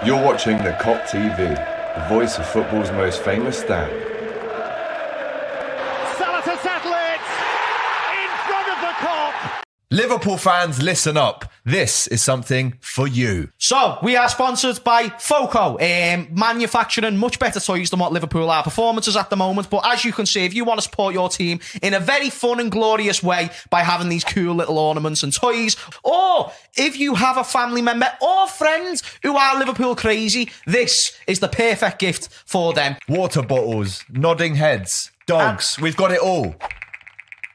You're watching the Kop TV, the voice of football's most famous stand. Salah to settle it in front of the Kop. Liverpool fans, listen up. This is something for you. So, we are sponsored by Foco, manufacturing much better toys than what Liverpool are performances at the moment. But as you can see, if you want to support your team in a very fun and glorious way by having these cool little ornaments and toys, or if you have a family member or friends who are Liverpool crazy, this is the perfect gift for them. Water bottles, nodding heads, dogs, we've got it all.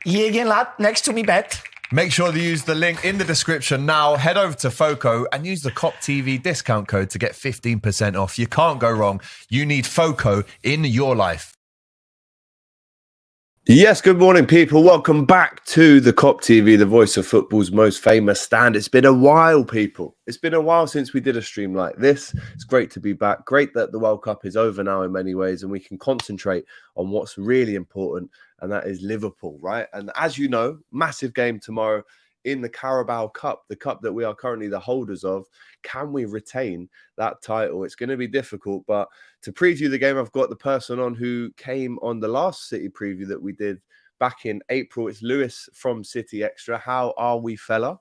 Here again, lad, next to me bed. Make sure to use the link in the description now. Head over to Foco and use the Kop TV discount code to get 15% off. You can't go wrong. You need Foco in your life. Yes, good morning, people. Welcome back to the Kop TV, the voice of football's most famous stand. It's been a while, people. It's been a while since we did a stream like this. It's great to be back. Great that the World Cup is over now in many ways and we can concentrate on what's really important, and that is Liverpool, right? And as you know, massive game tomorrow in the Carabao Cup, the cup that we are currently the holders of. Can we retain that title? It's going to be difficult, but to preview the game, I've got the person on who came on the last City preview that we did back in April. It's Lewis from City Extra. How are we, fella?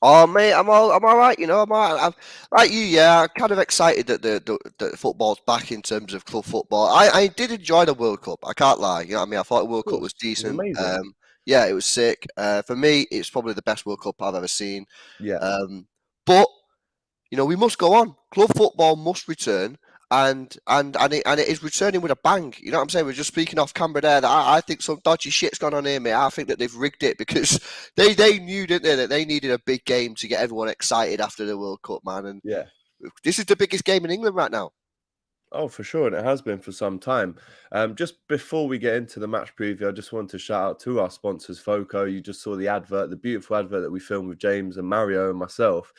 Oh, mate, I'm all right, you know. I'm all right. I'm like you, yeah. I'm kind of excited that the football's back in terms of club football. I did enjoy the World Cup. I can't lie. You know what I mean? I thought the World Cup was decent. Yeah, it was sick. For me, it's probably the best World Cup I've ever seen. Yeah. But you know, we must go on. Club football must return, and it is returning with a bang. You know what I'm saying? We're just speaking off camera there that I think some dodgy shit's gone on here, mate. I think that they've rigged it because they knew, didn't they, that they needed a big game to get everyone excited after the World Cup, man. And yeah, this is the biggest game in England right now. Oh, for sure. And it has been for some time. Just before we get into the match preview, I just want to shout out to our sponsors, Foco. You just saw the advert, the beautiful advert that we filmed with James and Mario and myself.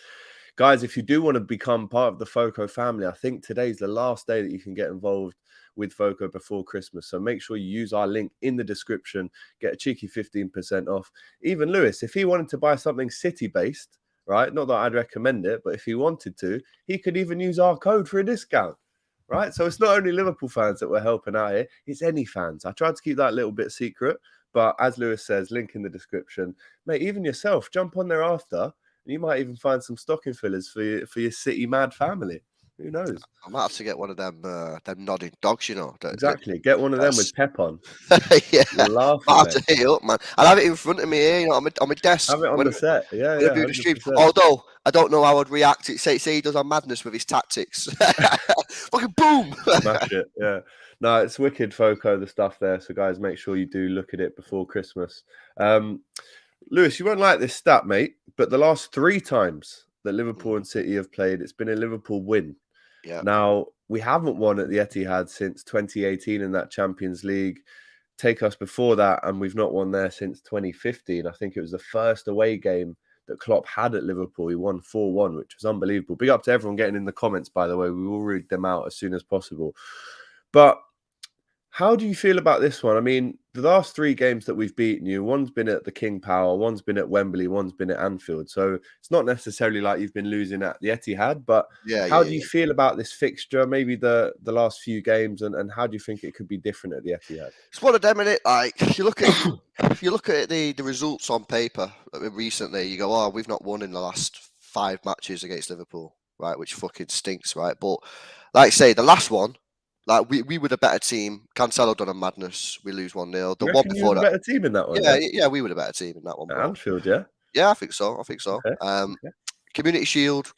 Guys, if you do want to become part of the Foco family, I think today's the last day that you can get involved with Foco before Christmas. So make sure you use our link in the description, get a cheeky 15% off. Even Lewis, if he wanted to buy something city-based, right? Not that I'd recommend it, but if he wanted to, he could even use our code for a discount. Right, so it's not only Liverpool fans that we're helping out here, it's any fans. I tried to keep that a little bit secret, but as Lewis says, link in the description. Mate, even yourself, jump on there after, and you might even find some stocking fillers for your City mad family. Who knows? I might have to get one of them nodding dogs, you know. Exactly. Get one of them with pep on. Yeah. Laugh, I have to hit it up, man. I'll have it in front of me here, you know, on my desk. Have it on the set. Yeah, yeah. Do the stream. Although I don't know how I'd react. Say he does on madness with his tactics. Fucking boom. Smash it. Yeah. No, it's wicked, Foco, the stuff there. So guys, make sure you do look at it before Christmas. Lewis, you won't like this stat, mate, but the last 3 times that Liverpool and City have played, it's been a Liverpool win. Yeah. Now, we haven't won at the Etihad since 2018 in that Champions League. Take us before that, and we've not won there since 2015. I think it was the first away game that Klopp had at Liverpool. He won 4-1, which was unbelievable. Big up to everyone getting in the comments, by the way. We will read them out as soon as possible. But how do you feel about this one? I mean, the last 3 games that we've beaten you, one's been at the King Power, one's been at Wembley, one's been at Anfield. So it's not necessarily like you've been losing at the Etihad, but how do you feel about this fixture, maybe the last few games, and how do you think it could be different at the Etihad? It's one of them, innit? Like, if you look at the results on paper recently, you go, oh, we've not won in the last 5 matches against Liverpool, right? Which fucking stinks, right? But like I say, the last one, like we were the better team. Cancelo done a madness. We lose 1-0. The one before that, better team in that one. Yeah, we were the better team in that one. At Anfield, yeah. Yeah, I think so. Okay. Community Shield,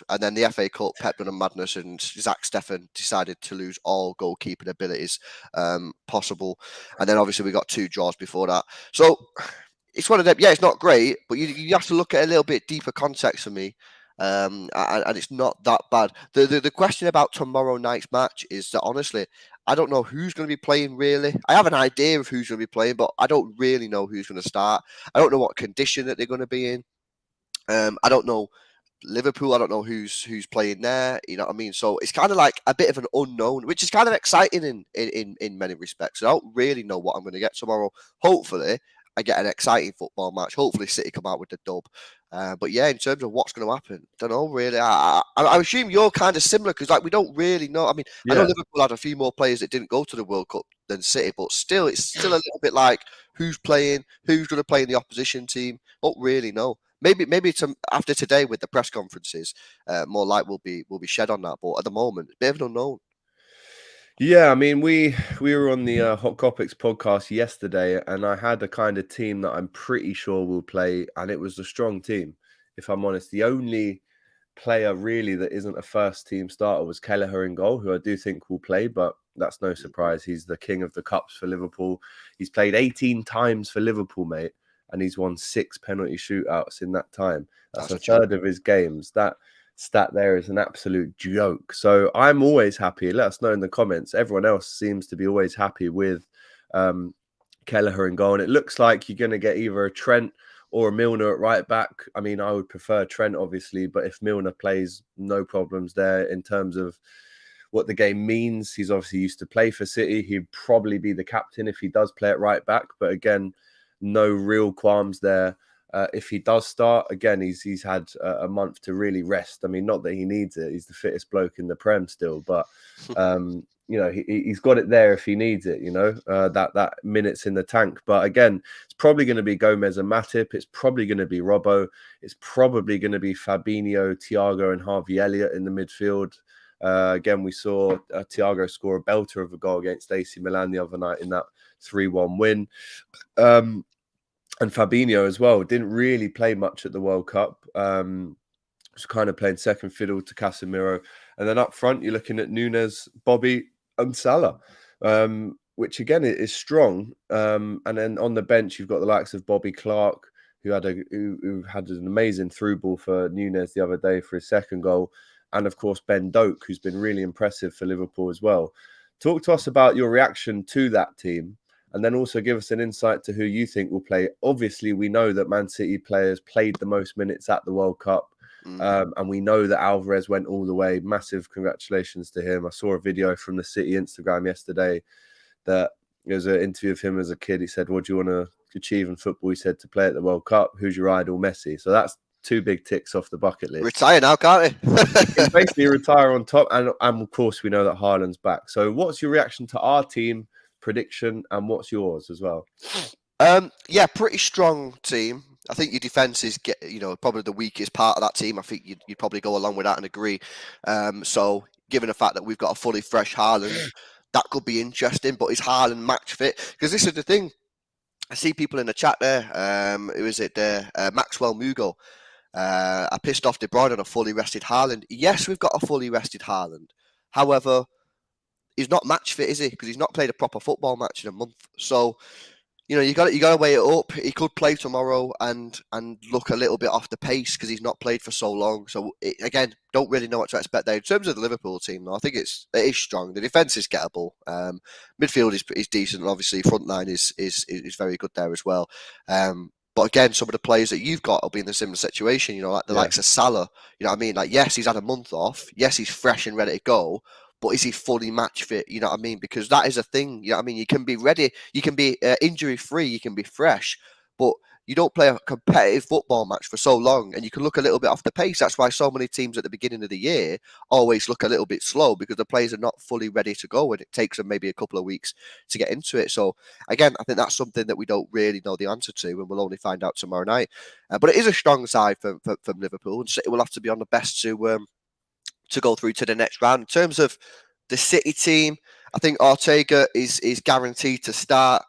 and then the FA Cup. Pep done a madness, and Zach Steffen decided to lose all goalkeeping abilities possible. And then obviously we got 2 draws before that. So it's one of them. Yeah, it's not great, but you have to look at a little bit deeper context for me. And it's not that bad. The question about tomorrow night's match is that, honestly, I don't know who's going to be playing, really. I have an idea of who's going to be playing, but I don't really know who's going to start. I don't know what condition that they're going to be in. I don't know Liverpool. I don't know who's playing there. You know what I mean? So it's kind of like a bit of an unknown, which is kind of exciting in many respects. I don't really know what I'm going to get tomorrow. Hopefully, I get an exciting football match. Hopefully City come out with the dub. But yeah, in terms of what's going to happen, don't know really. I assume you're kind of similar because like we don't really know. I mean, I know Yeah. Liverpool had a few more players that didn't go to the World Cup than City, but still, it's still a little bit like who's playing, who's going to play in the opposition team. Don't really know. Maybe after today with the press conferences, more light will be shed on that. But at the moment, it's a bit of an unknown. Yeah, I mean, we were on the Hot Topics podcast yesterday, and I had a kind of team that I'm pretty sure will play, and it was a strong team. If I'm honest, the only player really that isn't a first team starter was Kelleher in goal, who I do think will play, but that's no surprise. He's the king of the cups for Liverpool. He's played 18 times for Liverpool, mate, and he's won 6 penalty shootouts in that time. That's a third of his games. That stat there is an absolute joke. So I'm always happy. Let us know in the comments. Everyone else seems to be always happy with Kelleher in goal, and it looks like you're going to get either a Trent or a Milner at right back. I mean, I would prefer Trent, obviously, but if Milner plays, no problems there in terms of what the game means. He's obviously used to play for City. He'd probably be the captain if he does play at right back, but again, no real qualms there. If he does start, again, he's had a month to really rest. I mean, not that he needs it. He's the fittest bloke in the Prem still, but you know, he's got it there if he needs it, you know, that minutes in the tank. But again, it's probably going to be Gomez and Matip. It's probably going to be Robbo. It's probably going to be Fabinho, Thiago and Harvey Elliott in the midfield. Again, we saw Thiago score a belter of a goal against AC Milan the other night in that 3-1 win. And Fabinho as well didn't really play much at the World Cup. Was kind of playing second fiddle to Casemiro. And then up front, you're looking at Nunes, Bobby and Salah, which again is strong. And then on the bench, you've got the likes of Bobby Clark, who had an amazing through ball for Nunes the other day for his second goal. And of course, Ben Doak, who's been really impressive for Liverpool as well. Talk to us about your reaction to that team. And then also give us an insight to who you think will play. Obviously, we know that Man City players played the most minutes at the World Cup. And we know that Alvarez went all the way. Massive congratulations to him. I saw a video from the City Instagram yesterday that there was an interview of him as a kid. He said, what do you want to achieve in football? He said, to play at the World Cup. Who's your idol? Messi. So that's 2 big ticks off the bucket list. Retire now, can't he? He basically retire on top. And of course, we know that Haaland's back. So what's your reaction to our team prediction, and what's yours as well? Yeah, pretty strong team. I think your defense is, probably the weakest part of that team. I think you'd probably go along with that and agree. So, given the fact that we've got a fully fresh Haaland, that could be interesting. But is Haaland match fit? Because this is the thing. I see people in the chat there. Who is it there? Maxwell Mugo. I pissed off De Bruyne on a fully rested Haaland. Yes, we've got a fully rested Haaland. However, he's not match fit, is he? Because he's not played a proper football match in a month. So, you got to weigh it up. He could play tomorrow and look a little bit off the pace because he's not played for so long. So again, don't really know what to expect there. In terms of the Liverpool team, though, I think it is strong. The defense is gettable. Midfield is decent. And obviously, front line is very good there as well. But again, some of the players that you've got will be in a similar situation. Like the likes of Salah. You know what I mean? Like, yes, he's had a month off. Yes, he's fresh and ready to go. But is he fully match fit? You know what I mean? Because that is a thing. You know what I mean? You can be ready. You can be injury free. You can be fresh. But you don't play a competitive football match for so long, and you can look a little bit off the pace. That's why so many teams at the beginning of the year always look a little bit slow because the players are not fully ready to go, and it takes them maybe a couple of weeks to get into it. So again, I think that's something that we don't really know the answer to, and we'll only find out tomorrow night. But it is a strong side from Liverpool, and City will have to be on the best to go through to the next round. In terms of the City team, I think Ortega is guaranteed to start,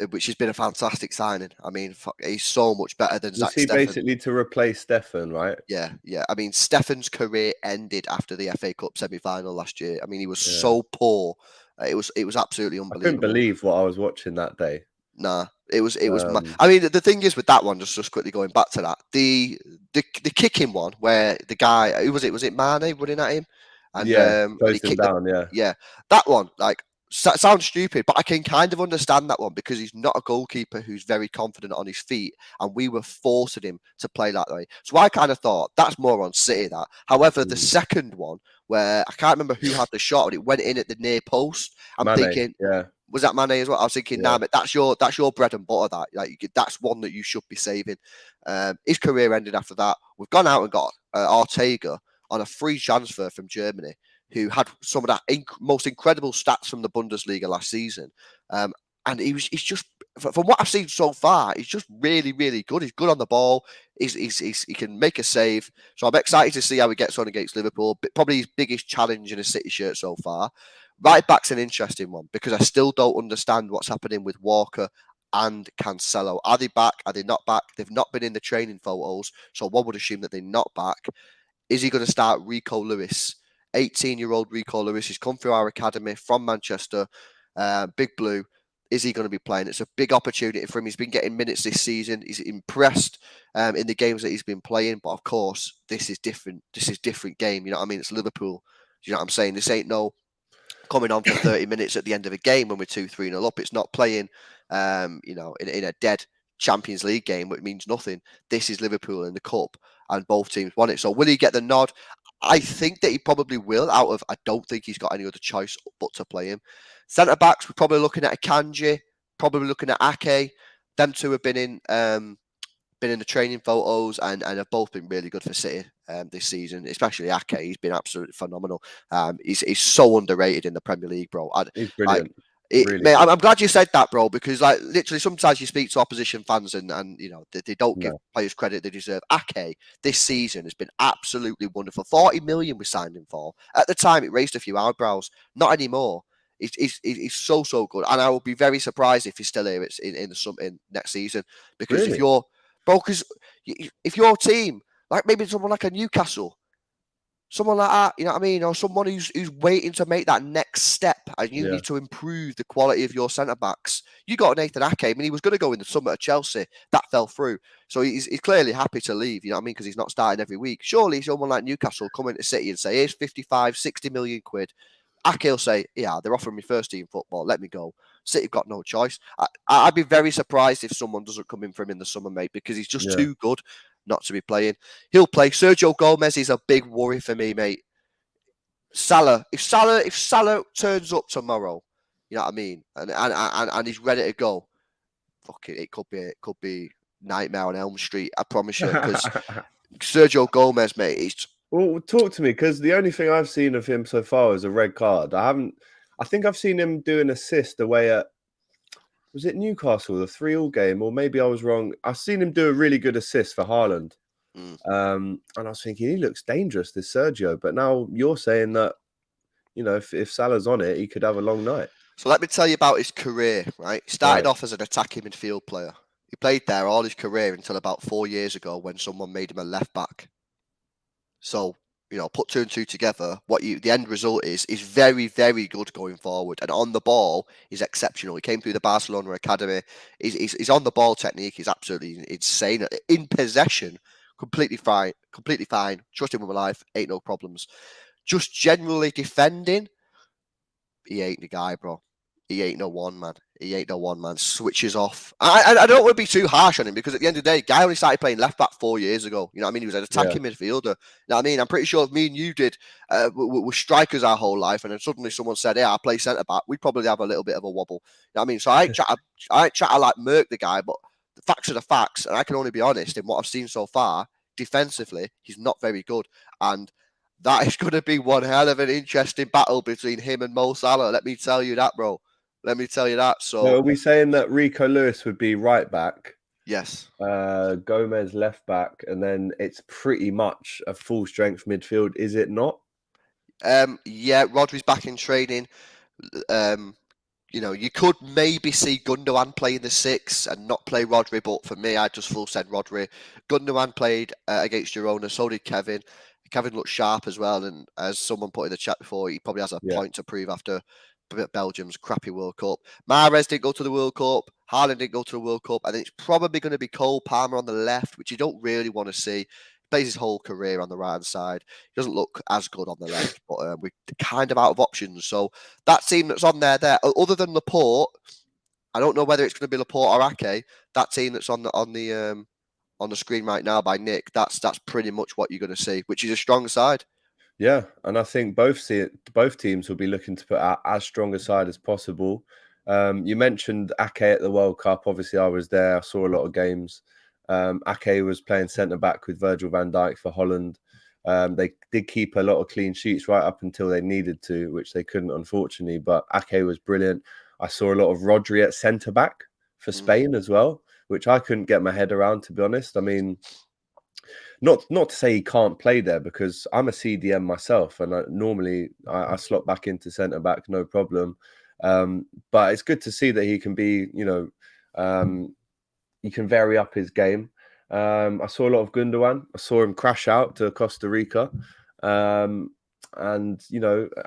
which has been a fantastic signing. I mean, he's so much better than Zach Steffen. Basically to replace Steffen, right? Yeah. I mean, Steffen's career ended after the FA Cup semi-final last year. I mean, he was so poor. It was absolutely unbelievable. I couldn't believe what I was watching that day. Nah, it was. I mean, the thing is with that one, just quickly going back to that, the kicking one where the guy, who was it? Was it Mane running at him? And closed him down. Yeah, that one, like, sounds stupid, but I can kind of understand that one because he's not a goalkeeper who's very confident on his feet, and we were forcing him to play that way. So I kind of thought that's more on City. That, however, the second one where I can't remember who had the shot, but it went in at the near post. I'm thinking, Was that Mane as well? I was thinking, nah, but that's your bread and butter. That's one that you should be saving. His career ended after that. We've gone out and got Ortega on a free transfer from Germany, who had some of that most incredible stats from the Bundesliga last season. And he's just, from what I've seen so far, he's just really, really good. He's good on the ball. He can make a save. So I'm excited to see how he gets on against Liverpool. But probably his biggest challenge in a City shirt so far. Right back's an interesting one because I still don't understand what's happening with Walker and Cancelo. Are they back? Are they not back? They've not been in the training photos, so one would assume that they're not back. Is he going to start Rico Lewis? 18-year-old Rico Lewis. He's come through our academy from Manchester, Big Blue. Is he going to be playing? It's a big opportunity for him. He's been getting minutes this season. He's impressed in the games that he's been playing. But of course, this is different. This is different game. You know what I mean? It's Liverpool. You know what I'm saying? This ain't no coming on for 30 minutes at the end of a game when we're 2-3-0 up. It's not playing, in a dead Champions League game, which means nothing. This is Liverpool in the Cup, and both teams want it. So will he get the nod? I think that he probably will. I don't think he's got any other choice but to play him. Centre backs, we're probably looking at Akanji, probably looking at Ake. Them two have been in the training photos and have both been really good for City this season, especially Ake. He's been absolutely phenomenal. He's so underrated in the Premier League, bro. He's brilliant. Mate, I'm glad you said that, bro, because literally sometimes you speak to opposition fans and they don't give players credit they deserve. Ake this season has been absolutely wonderful. 40 million we signed him for. At the time, it raised a few eyebrows. Not anymore. He's so good, and I will be very surprised if he's still here. It's in next season, because if your team, like maybe someone like a Newcastle, someone like that, you know what I mean, or someone who's waiting to make that next step, and you need to improve the quality of your centre backs. You got Nathan Ake. I mean, he was going to go in the summer at Chelsea, that fell through, so he's clearly happy to leave. You know what I mean, because he's not starting every week. Surely someone like Newcastle come into City and say, "Here's 55, 60 million quid." Ake'll say, yeah, they're offering me first team football. Let me go. City have got no choice. I'd be very surprised if someone doesn't come in for him in the summer, mate, because he's just too good not to be playing. He'll play. Sergio Gomez is a big worry for me, mate. If Salah turns up tomorrow, you know what I mean, and he's ready to go, fuck it, it could be nightmare on Elm Street. I promise you, because Sergio Gomez, mate, he's. Well, talk to me, because the only thing I've seen of him so far is a red card. I think I've seen him do an assist away at, was it Newcastle, the 3-3 game, or maybe I was wrong. I've seen him do a really good assist for Haaland. And I was thinking, he looks dangerous, this Sergio. But now you're saying that, if Salah's on it, he could have a long night. So let me tell you about his career, right? He started off as an attacking midfield player. He played there all his career until about 4 years ago when someone made him a left back. So, put 2 and 2 together, the end result is very, very good going forward. And on the ball, he's exceptional. He came through the Barcelona academy. His on the ball technique is absolutely insane. In possession, completely fine. Trust him with my life, ain't no problems. Just generally defending, he ain't the guy, bro. He ain't no one, man. Switches off. I don't want to be too harsh on him, because at the end of the day, guy only started playing left back 4 years ago. You know what I mean? He was an attacking midfielder. You know what I mean? I'm pretty sure if me and you did, we're strikers our whole life, and then suddenly someone said, "Hey, I play centre back," we'd probably have a little bit of a wobble. You know what I mean? So I ain't try to like murk the guy, but the facts are the facts, and I can only be honest in what I've seen so far. Defensively, he's not very good, and that is going to be one hell of an interesting battle between him and Mo Salah. Let me tell you that, bro. Let me tell you that. So, are we saying that Rico Lewis would be right back? Yes. Gomez left back, and then it's pretty much a full strength midfield, is it not? Yeah, Rodri's back in training. You could maybe see Gundogan play in the 6 and not play Rodri, but for me, I just full said Rodri. Gundogan played against Girona, so did Kevin. Kevin looked sharp as well, and as someone put in the chat before, he probably has a point to prove after Belgium's crappy World Cup. Mahrez didn't go to the World Cup. Haaland didn't go to the World Cup. I think it's probably going to be Cole Palmer on the left, which you don't really want to see. He plays his whole career on the right-hand side. He doesn't look as good on the left, but we're kind of out of options. So that team that's on there, other than Laporte, I don't know whether it's going to be Laporte or Ake. That team that's on the screen right now by Nick, that's pretty much what you're going to see, which is a strong side. Yeah, and I think both teams will be looking to put out as strong a side as possible. You mentioned Ake at the World Cup. Obviously, I was there. I saw a lot of games. Ake was playing centre back with Virgil van Dijk for Holland. They did keep a lot of clean sheets right up until they needed to, which they couldn't, unfortunately. But Ake was brilliant. I saw a lot of Rodri at centre back for Spain as well, which I couldn't get my head around, to be honest. I mean, not to say he can't play there, because I'm a CDM myself, and normally I slot back into centre back, no problem. But it's good to see that he can be, he can vary up his game. I saw a lot of Gundogan. I saw him crash out to Costa Rica. And,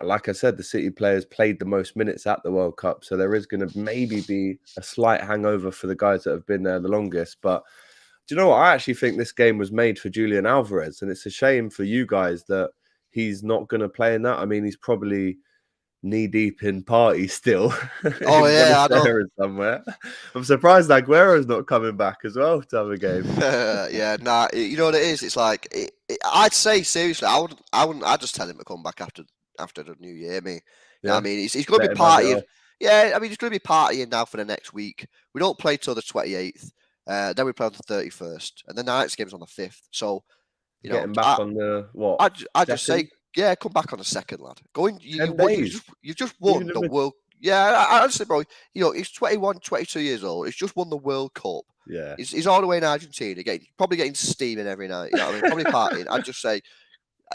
like I said, the City players played the most minutes at the World Cup. So there is going to maybe be a slight hangover for the guys that have been there the longest. But do you know what? I actually think this game was made for Julian Alvarez. And it's a shame for you guys that he's not going to play in that. I mean, he's probably knee deep in party still. Oh yeah, I know. Somewhere. I'm surprised Aguero's not coming back as well to have a game. Yeah, nah. You know what it is? It's like I'd say seriously, I wouldn't. I'd just tell him to come back after the new year. You know what I mean, he's going to be partying. Yeah, I mean, he's going to be partying now for the next week. We don't play till the 28th. Then we play on the 31st, and then the next game's on the 5th. So, getting back on the what? I just say. Yeah, come back on the second, lad. You just won the World. Yeah, honestly, bro. He's 21, 22 years old. He's just won the World Cup. Yeah, he's all the way in Argentina, probably getting steaming every night. You know what I mean? Probably partying. I'd just say,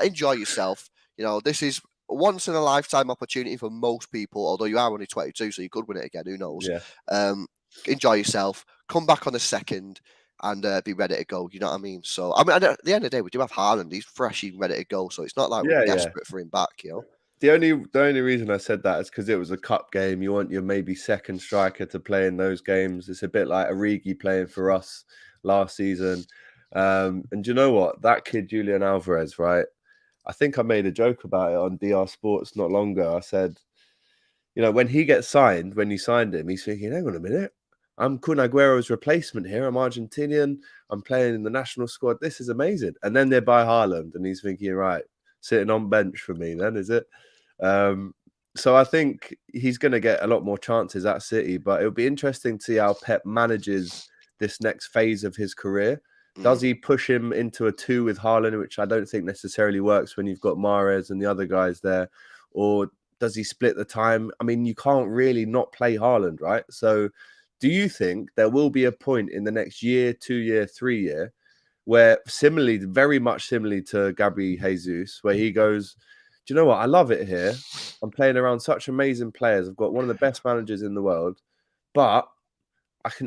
enjoy yourself. This is a once in a lifetime opportunity for most people. Although you are only 22, so you could win it again. Who knows? Yeah. Enjoy yourself. Come back on the second. And be ready to go, you know what I mean? So, I mean, at the end of the day, we do have Haaland. He's fresh, he's ready to go. So it's not like we're desperate for him back, The only reason I said that is because it was a cup game. You want your maybe second striker to play in those games. It's a bit like Origi playing for us last season. And you know what? That kid, Julian Alvarez, right? I think I made a joke about it on DR Sports not long ago. I said, when he gets signed, when you signed him, he's thinking, hang on a minute. I'm Kun Aguero's replacement here. I'm Argentinian. I'm playing in the national squad. This is amazing. And then they buy Haaland, and he's thinking, right, sitting on bench for me then, is it? So I think he's going to get a lot more chances at City, but it'll be interesting to see how Pep manages this next phase of his career. Does he push him into a 2 with Haaland, which I don't think necessarily works when you've got Mahrez and the other guys there? Or does he split the time? I mean, you can't really not play Haaland, right? So do you think there will be a point in the next year, 2 year, 3 year, where very much similarly to Gabriel Jesus, where he goes, do you know what? I love it here. I'm playing around such amazing players. I've got one of the best managers in the world, but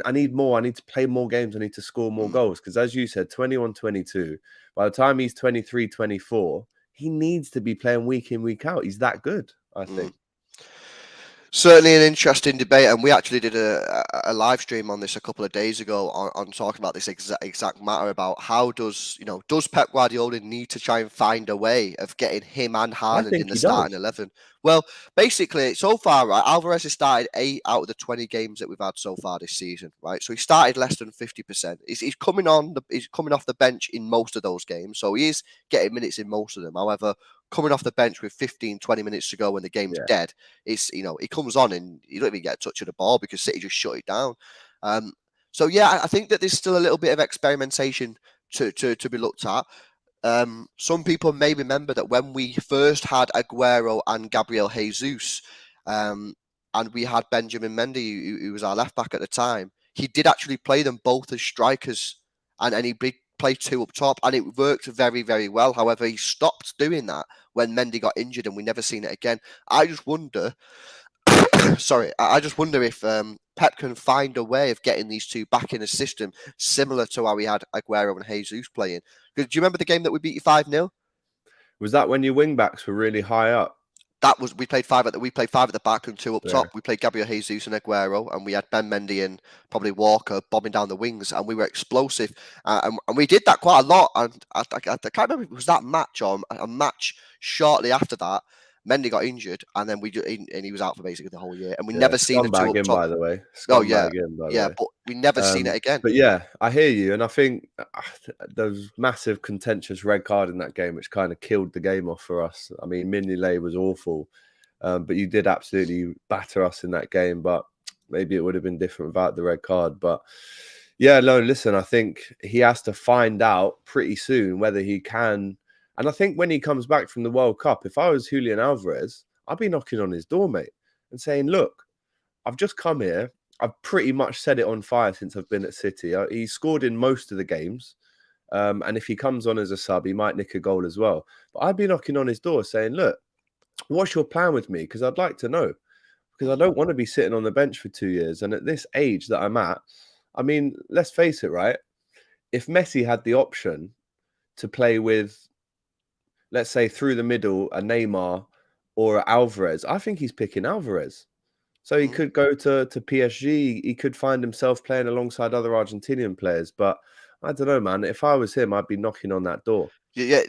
I need more. I need to play more games. I need to score more goals. Because as you said, 21, 22, by the time he's 23, 24, he needs to be playing week in, week out. He's that good, I think. Certainly an interesting debate, and we actually did a live stream on this a couple of days ago on talking about this exact matter about how does Pep Guardiola need to try and find a way of getting him and Haaland in the starting 11? Well, basically, so far, right, Alvarez has started 8 out of the 20 games that we've had so far this season, right? So he started less than 50%. He's coming off the bench in most of those games, so he is getting minutes in most of them. However, coming off the bench with 15, 20 minutes to go when the game's dead, he comes on and you don't even get a touch of the ball because City just shut it down. So yeah, I think that there's still a little bit of experimentation to be looked at. Some people may remember that when we first had Aguero and Gabriel Jesus, and we had Benjamin Mendy, who was our left back at the time, he did actually play them both as strikers, and he play 2 up top, and it worked very, very well. However, he stopped doing that when Mendy got injured, and we never seen it again. I just wonder, if Pep can find a way of getting these two back in a system similar to how we had Aguero and Jesus playing. Do you remember the game that we beat you 5-0? Was that when your wing backs were really high up? We played 5 at the back and 2 up top. We played Gabriel Jesus and Aguero, and we had Ben Mendy and probably Walker bombing down the wings, and we were explosive. And we did that quite a lot. And I can't remember if it was that match or a match shortly after that. Mendy got injured, and then he was out for basically the whole year, and we never seen him back in, by the way. But we never seen it again. But yeah, I hear you, and I think there was massive contentious red card in that game, which kind of killed the game off for us. I mean, Mignolet was awful, but you did absolutely batter us in that game. But maybe it would have been different without the red card. But yeah, no, listen, I think he has to find out pretty soon whether he can. And I think when he comes back from the World Cup, if I was Julian Alvarez, I'd be knocking on his door, mate, and saying, look, I've just come here. I've pretty much set it on fire since I've been at City. He scored in most of the games. And if he comes on as a sub, he might nick a goal as well. But I'd be knocking on his door saying, look, what's your plan with me? Because I'd like to know. Because I don't want to be sitting on the bench for 2 years. And at this age that I'm at, I mean, let's face it, right? If Messi had the option to play with, let's say, through the middle, a Neymar or a Alvarez, I think he's picking Alvarez. So he could go to PSG. He could find himself playing alongside other Argentinian players. But I don't know, man. If I was him, I'd be knocking on that door. Yeah,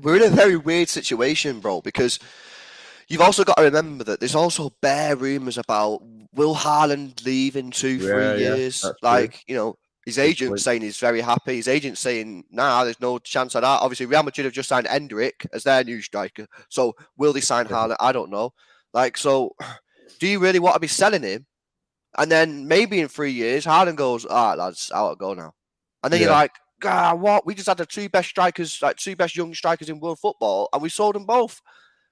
we're in a very weird situation, bro, because you've also got to remember that there's also bare rumours about will Haaland leave in 2-3 years. Like, you know, his agent saying he's very happy. His agent saying, nah, there's no chance of that. Obviously, Real Madrid have just signed Endrick as their new striker. So will they sign Haaland? I don't know. Like, so do you really want to be selling him? And then maybe in 3 years, Haaland goes, all right, lads, I'll go now. And then you're like, God, what? We just had the two best strikers, like two best young strikers in world football, and we sold them both.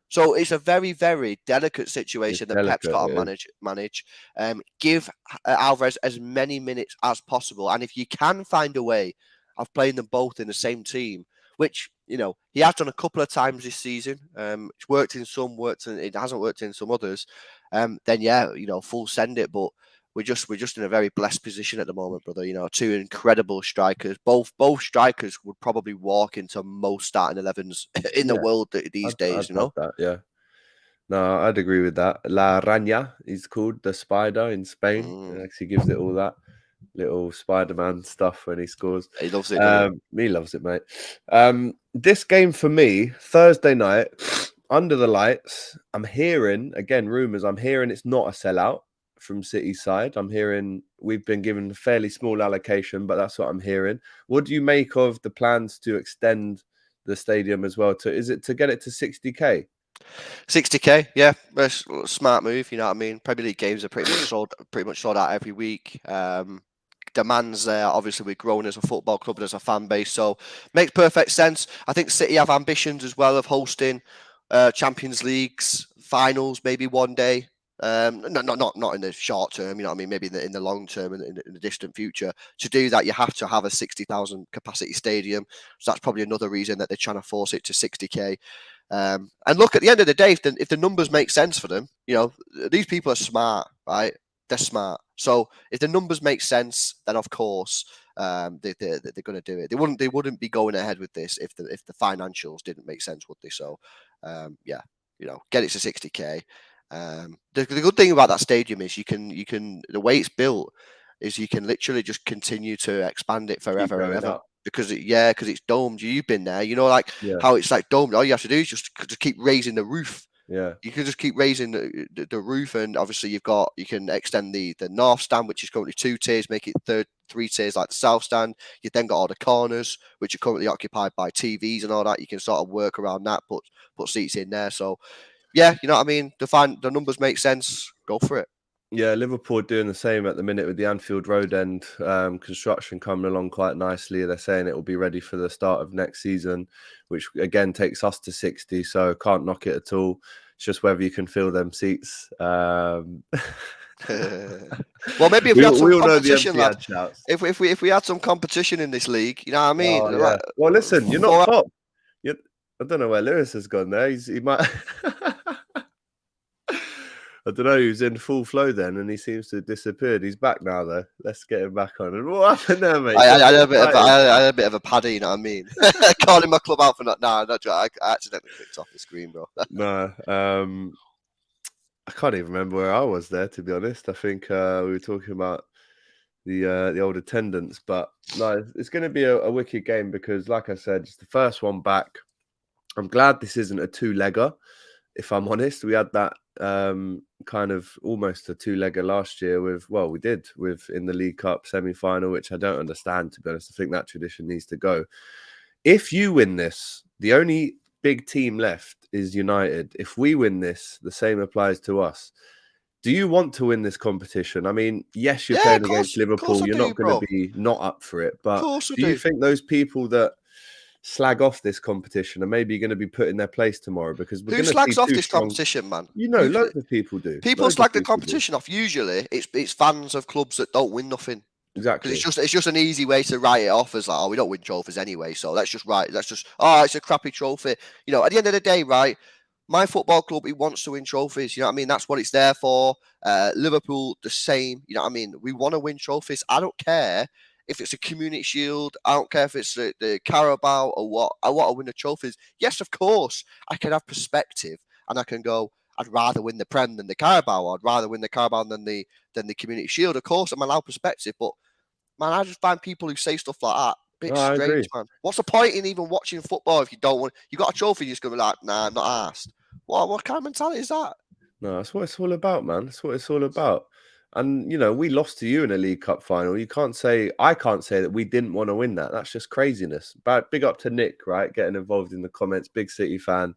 So it's a very, very delicate situation that Pep's got to manage. Give Alvarez as many minutes as possible. And if you can find a way of playing them both in the same team, which, you know, he has done a couple of times this season. It's worked in some, it hasn't worked in some others. Then, yeah, you know, full send it. But we're just in a very blessed position at the moment, brother. You know, two incredible strikers. Both strikers would probably walk into most starting 11s in the world these days. I'd love that, yeah. No, I'd agree with that. La Araña is called, the spider in Spain. It actually gives it all that little Spider-Man stuff when he scores. He loves it. He loves it, mate. This game for me, Thursday night, under the lights, I'm hearing, again, rumours, I'm hearing it's not a sellout from City's side. I'm hearing we've been given a fairly small allocation, but that's what I'm hearing. What do you make of the plans to extend the stadium as well? Is it to get it to 60k? 60k, yeah, that's a smart move. You know what I mean? Premier League games are pretty much sold out every week. Demands there. Obviously, we're growing as a football club and as a fan base, so makes perfect sense. I think City have ambitions as well of hosting Champions Leagues finals maybe one day. Not in the short term, you know what I mean? Maybe in the long term and in the distant future. To do that, you have to have a 60,000 capacity stadium. So that's probably another reason that they're trying to force it to 60k. And look, at the end of the day, if the numbers make sense for them, you know, these people are smart, right? They're smart. So if the numbers make sense, then of course they're going to do it. They wouldn't be going ahead with this if the financials didn't make sense, would they? So yeah, you know, get it to 60k. The good thing about that stadium is you can the way it's built is you can literally just continue to expand it forever and ever because it's domed. You've been there, you know, like how it's like domed. All you have to do is just keep raising the roof. Yeah, you can just keep raising the roof, and obviously you can extend the north stand, which is currently 2 tiers, make it 3 tiers like the south stand. You then got all the corners, which are currently occupied by TVs and all that. You can sort of work around that, put seats in there. So yeah, you know what I mean? The numbers make sense. Go for it. Yeah, Liverpool doing the same at the minute with the Anfield Road end construction coming along quite nicely. They're saying it will be ready for the start of next season, which again takes us to 60. So can't knock it at all. It's just whether you can fill them seats. Well, maybe if we had some competition, lad. If we had some competition in this league, you know what I mean? Oh, yeah. Well, listen, you're not top. I don't know where Lewis has gone there. He might. I don't know. He was in full flow then, and he seems to have disappeared. He's back now, though. Let's get him back on. And what happened there, mate? I had a bit of a paddy, you know what I mean? Calling my club out for not. No, not. I accidentally clicked off the screen, bro. No, I can't even remember where I was there. To be honest, I think we were talking about the old attendance, but no, it's going to be a wicked game because, like I said, it's the first one back. I'm glad this isn't a 2-legger. If I'm honest, we had that kind of almost a 2-legger last year we did in the League Cup semi-final, which I don't understand, to be honest. I think that tradition needs to go. If you win this, the only big team left is United. If we win this, the same applies to us. do you want to win this competition? I mean, yes, you're Yeah, playing of course, against Liverpool. I You're do, not going bro. to be not up for it. Of But course I do you do. think those people that slag off this competition are maybe going to be put in their place tomorrow? Because we're Who going to see slags off two this strong. competition, man? You know, Usually, loads of people do. people Loads of slag the people do. competition off. Usually, it's fans of clubs that don't win nothing. Exactly. Because it's just an easy way to write it off as like, oh, we don't win trophies anyway, so let's just oh, it's a crappy trophy. You know, at the end of the day, right? My football club, it wants to win trophies. You know what I mean? That's what it's there for. Liverpool, the same. You know what I mean? We want to win trophies. I don't care if it's a Community Shield. I don't care if it's the Carabao or what. I want to win the trophies. Yes, of course, I can have perspective and I can go, I'd rather win the Prem than the Carabao. Or I'd rather win the Carabao than the Community Shield. Of course, I'm allowed perspective, but man, I just find people who say stuff like that a bit I strange, agree. man. What's the point in even watching football if you don't want? You got a trophy, you're just gonna be like, nah, I'm not asked. What kind of mentality is that? No, that's what it's all about, man. That's what it's all about. And you know, we lost to you in a League Cup final. I can't say that we didn't want to win that. That's just craziness. But big up to Nick, right? Getting involved in the comments. Big City fan,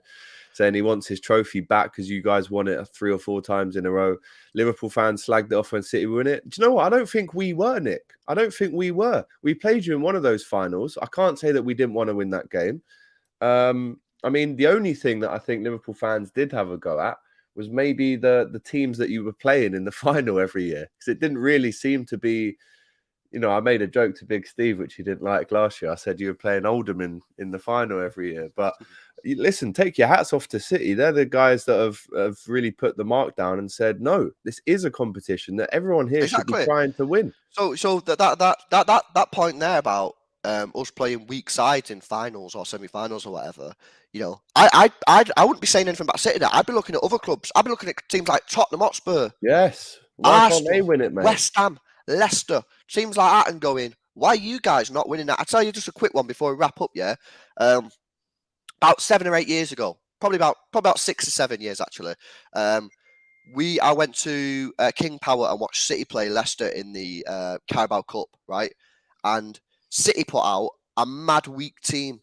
saying he wants his trophy back because you guys won it 3 or 4 times in a row. Liverpool fans slagged it off when City won it. Do you know what? I don't think we were, Nick. I don't think we were. We played you in one of those finals. I can't say that we didn't want to win that game. I mean, the only thing that I think Liverpool fans did have a go at was maybe the teams that you were playing in the final every year. Because it didn't really seem to be, you know, I made a joke to Big Steve, which he didn't like last year. I said you were playing Oldham in the final every year. But listen, take your hats off to City. They're the guys that have really put the mark down and said, no, this is a competition that everyone here should be trying to win. So that point there about us playing weak sides in finals or semi-finals or whatever, you know, I wouldn't be saying anything about City there. I'd be looking at other clubs. I'd be looking at teams like Tottenham Hotspur. Yes. Why Arsenal, can't they win it, mate? West Ham, Leicester, teams like that, and going, why are you guys not winning that? I'll tell you just a quick one before we wrap up. Yeah, about 7 or 8 years ago, probably about 6 or 7 years actually. I went to King Power and watched City play Leicester in the Carabao Cup, right? And City put out a mad weak team.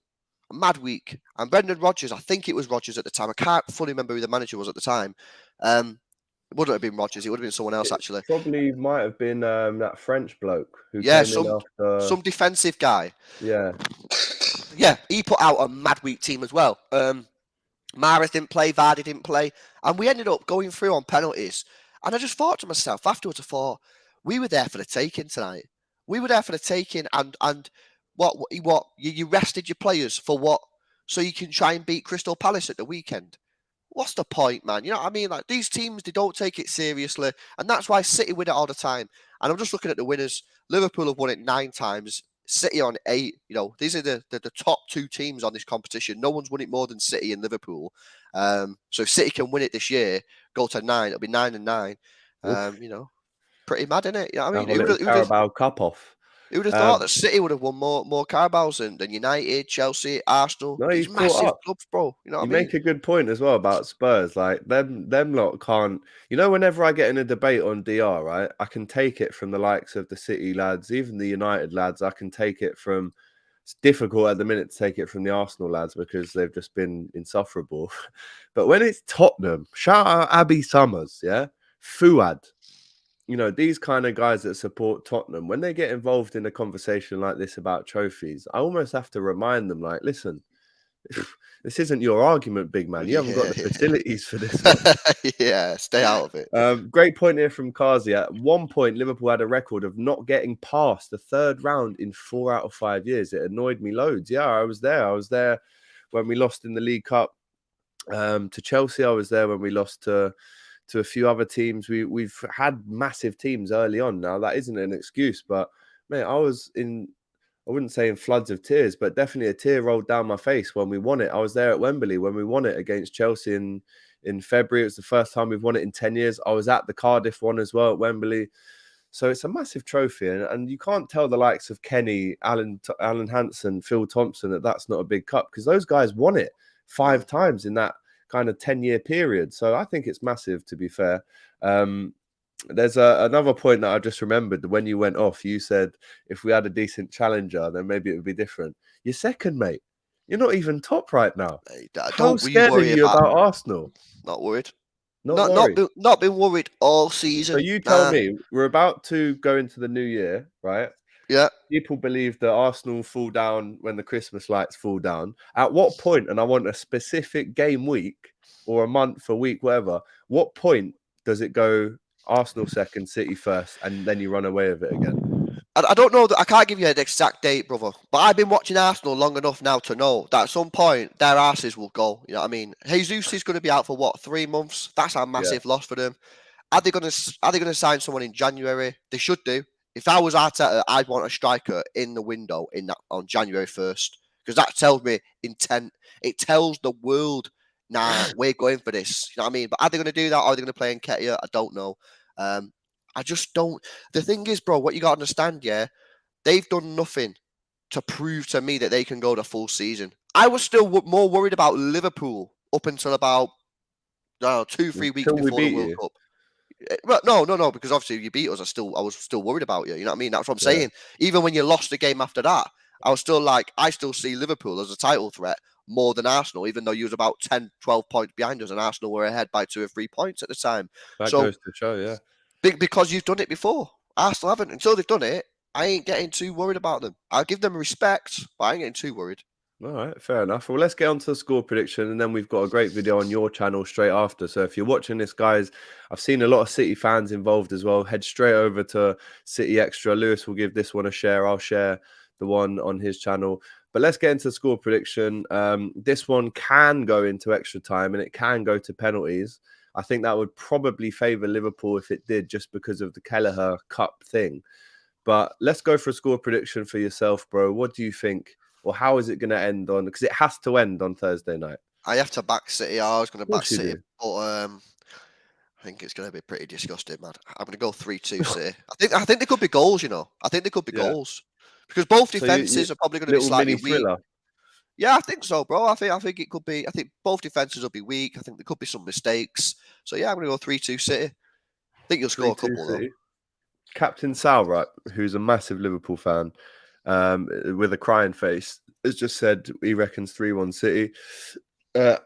A mad week. And Brendan Rodgers, I think it was Rodgers at the time. I can't fully remember who the manager was at the time. It wouldn't have been Rodgers. It would have been someone else, actually. Probably might have been that French bloke who came in after... some defensive guy. Yeah. Yeah, he put out a mad weak team as well. Mahrez didn't play, Vardy didn't play. And we ended up going through on penalties. And I just thought to myself afterwards, I thought, we were there for the taking tonight. We were there for the taking, and what you rested your players for what? So you can try and beat Crystal Palace at the weekend. What's the point, man? You know what I mean? Like, these teams, they don't take it seriously, and that's why City win it all the time. And I'm just looking at the winners. Liverpool have won it 9 times. City on 8. You know, these are the top 2 teams on this competition. No one's won it more than City and Liverpool. So if City can win it this year, go to 9. It'll be 9 and 9. You know, pretty mad, isn't it? You know what I mean? Carabao Cup off. Who would have thought that City would have won more Carabaos than United, Chelsea, Arsenal? No, these massive clubs, bro. You know what I mean? You make a good point as well about Spurs. Like them lot can't. You know, whenever I get in a debate on DR, right, I can take it from the likes of the City lads, even the United lads. I can take it from. It's difficult at the minute to take it from the Arsenal lads because they've just been insufferable. But when it's Tottenham, shout out Abby Summers, yeah, Fuad. You know, these kind of guys that support Tottenham, when they get involved in a conversation like this about trophies, I almost have to remind them, like, listen, this isn't your argument, big man. You haven't got the facilities for this one. Yeah, stay out of it. Great point here from Kazi. At one point, Liverpool had a record of not getting past the 3rd round in 4 out of 5 years. It annoyed me loads. Yeah, I was there. I was there when we lost in the League Cup to Chelsea. I was there when we lost to a few other teams. We've had massive teams early on. Now that isn't an excuse, but man, I wouldn't say in floods of tears, but definitely a tear rolled down my face when we won it. I was there at Wembley when we won it against Chelsea in February. It was the first time we've won it in 10 years. I was at the Cardiff one as well at Wembley. So it's a massive trophy, and you can't tell the likes of Kenny, Alan Hansen, Phil Thompson that's not a big cup, because those guys won it 5 times in that kind of 10-year period. So I think it's massive, to be fair. There's another point that I just remembered. When you went off, you said if we had a decent challenger, then maybe it would be different. You're second, mate. You're not even top right now. How scared are you about Arsenal? Not worried. Not worried. Not been worried all season. So you tell me, we're about to go into the new year, right? Yeah. People believe that Arsenal fall down when the Christmas lights fall down. At what point, and I want a specific game week or a month, a week, whatever, what point does it go Arsenal second, City first, and then you run away with it again? I don't know that I can't give you an exact date, brother. But I've been watching Arsenal long enough now to know that at some point their asses will go. You know what I mean? Jesus is going to be out for what, 3 months? That's a massive loss for them. Are they going to sign someone in January? They should do. If I was Arteta, I'd want a striker in the window on January 1st because that tells me intent. It tells the world, nah, we're going for this. You know what I mean? But are they going to do that? Or are they going to play in Nketiah? I don't know. I just don't. The thing is, bro, what you got to understand, yeah, they've done nothing to prove to me that they can go the full season. I was still more worried about Liverpool up until about 2-3 weeks before the World Cup. Well, no, because obviously if you beat us, I was still worried about you. You know what I mean? That's what I'm saying. Even when you lost the game after that, I was still like, I still see Liverpool as a title threat more than Arsenal, even though you was about 10, 12 points behind us and Arsenal were ahead by 2 or 3 points at the time. That goes to show, yeah. Because you've done it before. Arsenal haven't. Until they've done it, I ain't getting too worried about them. I'll give them respect, but I ain't getting too worried. All right, fair enough. Well, let's get on to the score prediction, and then we've got a great video on your channel straight after. So if you're watching this, guys, I've seen a lot of City fans involved as well. Head straight over to City Extra. Lewis will give this one a share. I'll share the one on his channel. But let's get into the score prediction. This one can go into extra time, and it can go to penalties. I think that would probably favour Liverpool if it did, just because of the Kelleher Cup thing. But let's go for a score prediction for yourself, bro. What do you think? Or how is it going to end on? Because it has to end on Thursday night. I have to back City. I was going to back City, but I think it's going to be pretty disgusting, man. I'm going to go 3-2 City. I think there could be goals, you know. I think there could be goals because both defenses are probably going to be slightly weak. Yeah, I think so, bro. I think it could be. I think both defenses will be weak. I think there could be some mistakes. So yeah, I'm going to go 3-2 City. I think you'll score a couple though. Captain Sal, right, who's a massive Liverpool fan, with a crying face, has just said he reckons 3-1 City.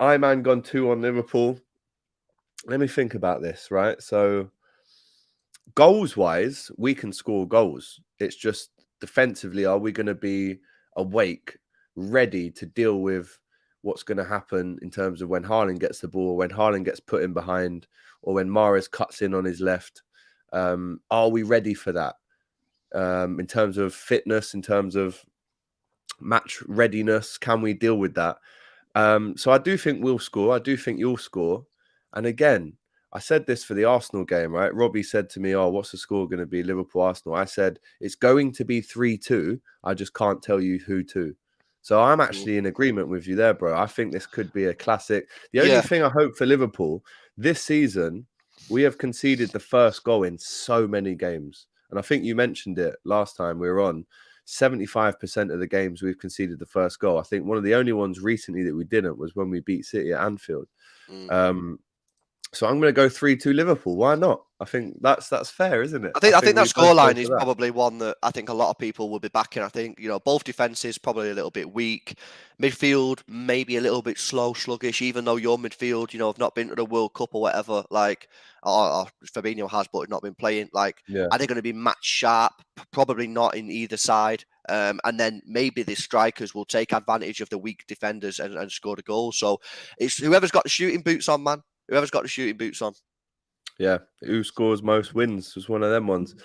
Iman gone 2 on Liverpool. Let me think about this, right? So goals-wise, we can score goals. It's just defensively, are we going to be awake, ready to deal with what's going to happen in terms of when Haaland gets the ball, when Haaland gets put in behind, or when Mahrez cuts in on his left? Are we ready for that? In terms of fitness, in terms of match readiness, can we deal with that? So I do think we'll score. I do think you'll score. And again, I said this for the Arsenal game, right? Robbie said to me, oh, what's the score going to be? Liverpool-Arsenal. I said, it's going to be 3-2. I just can't tell you who to. So I'm actually in agreement with you there, bro. I think this could be a classic. The only thing I hope for Liverpool this season, we have conceded the first goal in so many games. And I think you mentioned it last time we were on. 75% of the games we've conceded the first goal. I think one of the only ones recently that we didn't was when we beat City at Anfield. So I'm going to go 3-2 Liverpool. Why not? I think that's fair, isn't it? I think that scoreline is probably one that I think a lot of people will be backing. I think, you know, both defenses probably a little bit weak. Midfield maybe a little bit slow, sluggish, even though your midfield, you know, have not been to the World Cup or whatever. Like, or Fabinho has, but not been playing. Like, are they going to be match sharp? Probably not in either side. And then maybe the strikers will take advantage of the weak defenders and score the goal. So it's whoever's got the shooting boots on, man. Whoever's got the shooting boots on. Yeah, who scores most wins was one of them ones.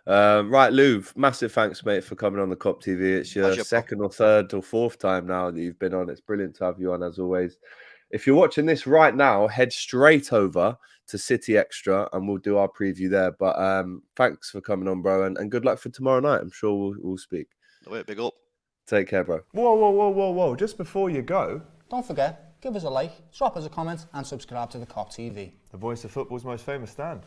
Right, Louv, massive thanks, mate, for coming on the Kop TV. It's your second or third or fourth time now that you've been on. It's brilliant to have you on, as always. If you're watching this right now, head straight over to City Extra and we'll do our preview there. But thanks for coming on, bro, and good luck for tomorrow night. I'm sure we'll speak. Wait, big up. Take care, bro. Whoa. Just before you go, don't forget, give us a like, drop us a comment and subscribe to the Kop TV. The voice of football's most famous stand.